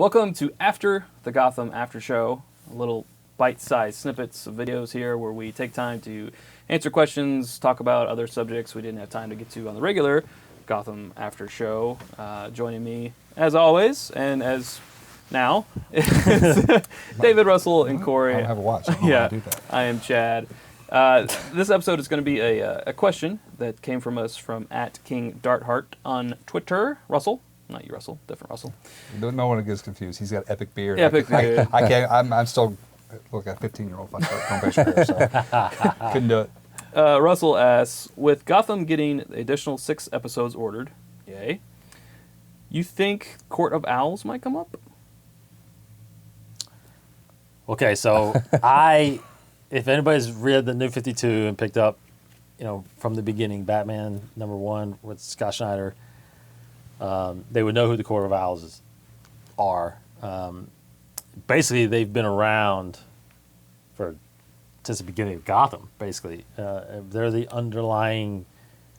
Welcome to After the Gotham After Show, a little bite-sized snippets of videos here where we take time to answer questions, talk about other subjects we didn't have time to get to on the regular Gotham After Show. Joining me, as always, and as now, is David, Russell, and Cory. I don't have a watch. I don't know how to do that. I am Chad. This episode is going to be a question that came from us from @KingDartheart on Twitter. Russell. Not you, Russell. Different Russell. No one gets confused. He's got epic beard. Epic beard. I can't. I'm still look at 15-year-old career, so couldn't do it. Russell asks, with Gotham getting the additional 6 episodes ordered, yay, you think Court of Owls might come up? Okay, so if anybody's read the New 52 and picked up, from the beginning, Batman #1 with Scott Snyder, they would know who the Court of Owls are. Basically, they've been around since the beginning of Gotham, basically. They're the underlying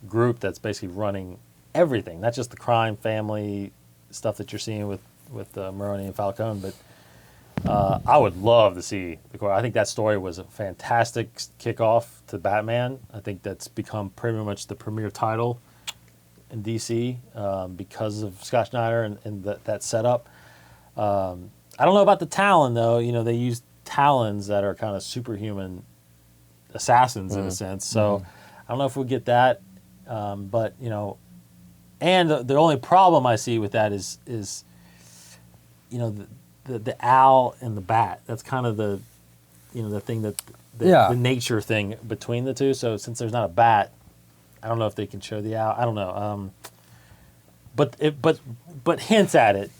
group that's basically running everything, not just the crime family stuff that you're seeing with Maroni and Falcone, but I would love to see the Court. I think that story was a fantastic kickoff to Batman. I think that's become pretty much the premier title in DC because of Scott Snyder and that setup. I don't know about the Talon, though. They use Talons that are kind of superhuman assassins in a sense. So I don't know if we'll get that. But, and the only problem I see with that is the owl and the bat. That's kind of the thing the nature thing between the two. So since there's not a bat, I don't know if they can show the owl. I don't know. But hints at it.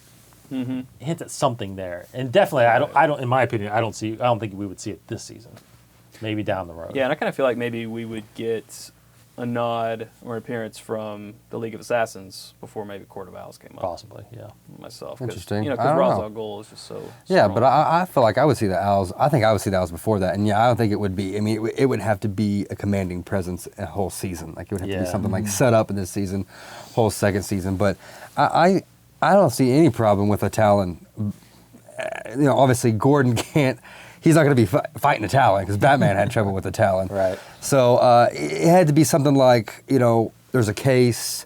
Mm-hmm. Hints at something there. And definitely, I don't. In my opinion, I don't think we would see it this season. Maybe down the road. Yeah, and I kind of feel like maybe we would get a nod or appearance from the League of Assassins before maybe Court of Owls came up. Possibly, yeah. Myself. Interesting. Because Ra's al Ghul is just so Yeah, strong. but I feel like I would see the Owls. I think I would see the Owls before that. And yeah, I don't think it would be. I mean, it would have to be a commanding presence a whole season. Like it would have to be something like set up in this season, whole second season. But I don't see any problem with a Talon. Obviously Gordon can't. He's not going to be fighting a Talon because Batman had trouble with a Talon. Right. So it had to be something like, there's a case,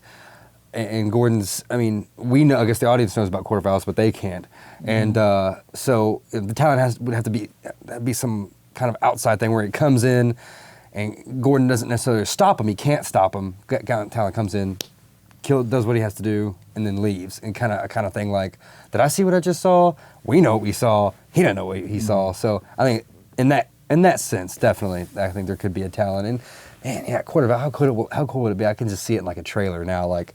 and Gordon's, we know, I guess the audience knows about Court of Owls, but they can't. And so the Talon would have to be some kind of outside thing where it comes in, and Gordon doesn't necessarily stop him. He can't stop him. Talon comes in, does what he has to do, and then leaves. And kind of thing like, did I see what I just saw? We know what we saw. He didn't know what he saw. So I think in that sense, definitely, I think there could be a Talon. And man, yeah, Court of Owls, how cool would it be? I can just see it in like a trailer now, like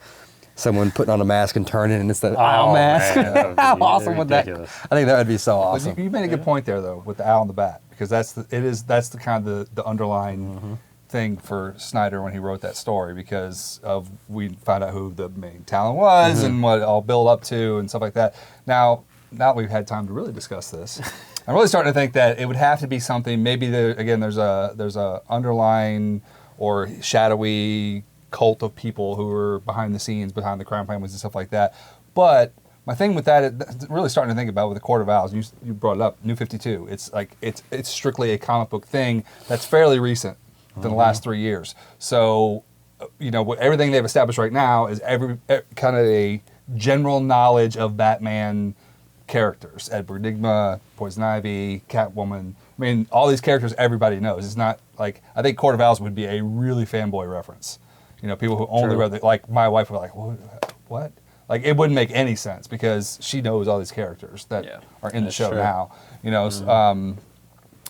someone putting on a mask and turning, and it's the owl mask. Man, how awesome would that? I think that would be so awesome. You made a good point there, though, with the owl and the bat, because that's the kind of the underlying thing for Snyder when he wrote that story, because we found out who the main Talon was and what it all built up to and stuff like that. Now that we've had time to really discuss this, I'm really starting to think that it would have to be something. Maybe there's a underlying or shadowy cult of people who are behind the scenes, behind the crime families and stuff like that. But my thing with that, it's really starting to think about with the Court of Owls. You brought it up, New 52. It's like it's strictly a comic book thing that's fairly recent within the last 3 years. So, everything they've established right now is every kind of a general knowledge of Batman characters. Edward Nygma, Poison Ivy, Catwoman. All these characters everybody knows. It's not like, I think Court of Owls would be a really fanboy reference. People who only read like my wife would be like, what? Like, it wouldn't make any sense because she knows all these characters that are in the show now.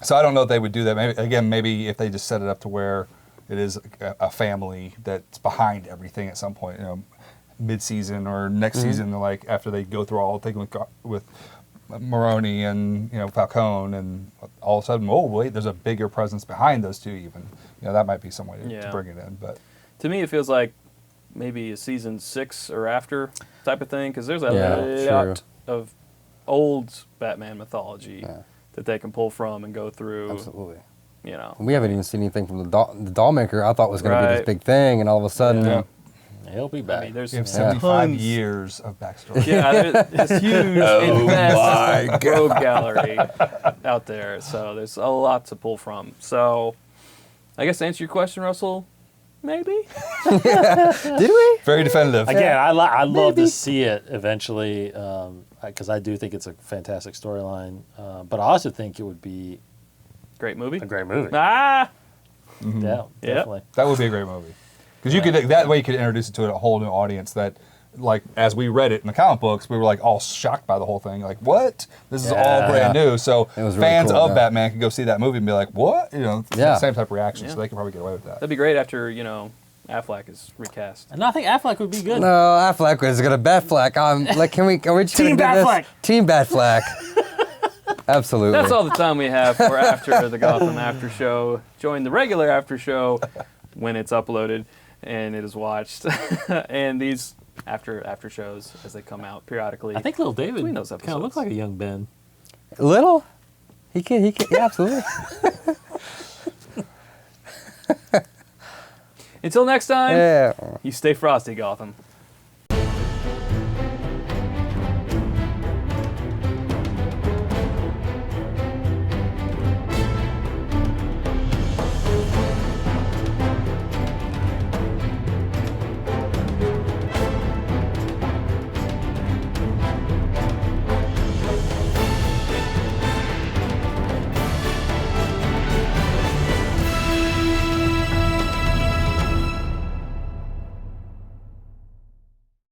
So I don't know if they would do that. Maybe if they just set it up to where it is a family that's behind everything at some point, mid-season or next season, like after they go through all the thing with Maroni and Falcone, and all of a sudden, oh wait, there's a bigger presence behind those two. even that might be some way to bring it in. But to me, it feels like maybe a season 6 or after type of thing, because there's a lot of old Batman mythology that they can pull from and go through. Absolutely. You know, we haven't even seen anything from the doll maker. I thought was going to be this big thing, and all of a sudden, He'll be back. I mean, there's You have 75 tons. years of backstory. Yeah, there's this huge, vast rogue gallery out there. So there's a lot to pull from. So I guess to answer your question, Russell, maybe. Did we? Very definitive. Again, I'd love to see it eventually because I do think it's a fantastic storyline. But I also think it would be Great movie. a great movie. Ah, Yeah, definitely. That would be a great movie. Because you could that way you could introduce it to a whole new audience that, like, as we read it in the comic books, we were like all shocked by the whole thing. Like, what? This is all brand new. So It was really fans cool, of yeah. Batman could go see that movie and be like, what? You know, Yeah. same type of reaction. Yeah. So they could probably get away with that. that'd be great after Affleck is recast. And I think Affleck would be good. No, Affleck is gonna Batfleck. Like, are we just Team gonna do Batfleck. this? Team Batfleck. Absolutely. That's all the time we have for after the Gotham after show. Join the regular after show when it's uploaded and it is watched, and these after shows as they come out periodically. I think little David Between those kind of episodes. looks like a young Ben. Little. He can. Yeah, absolutely. Until next time, Yeah. you stay frosty, Gotham.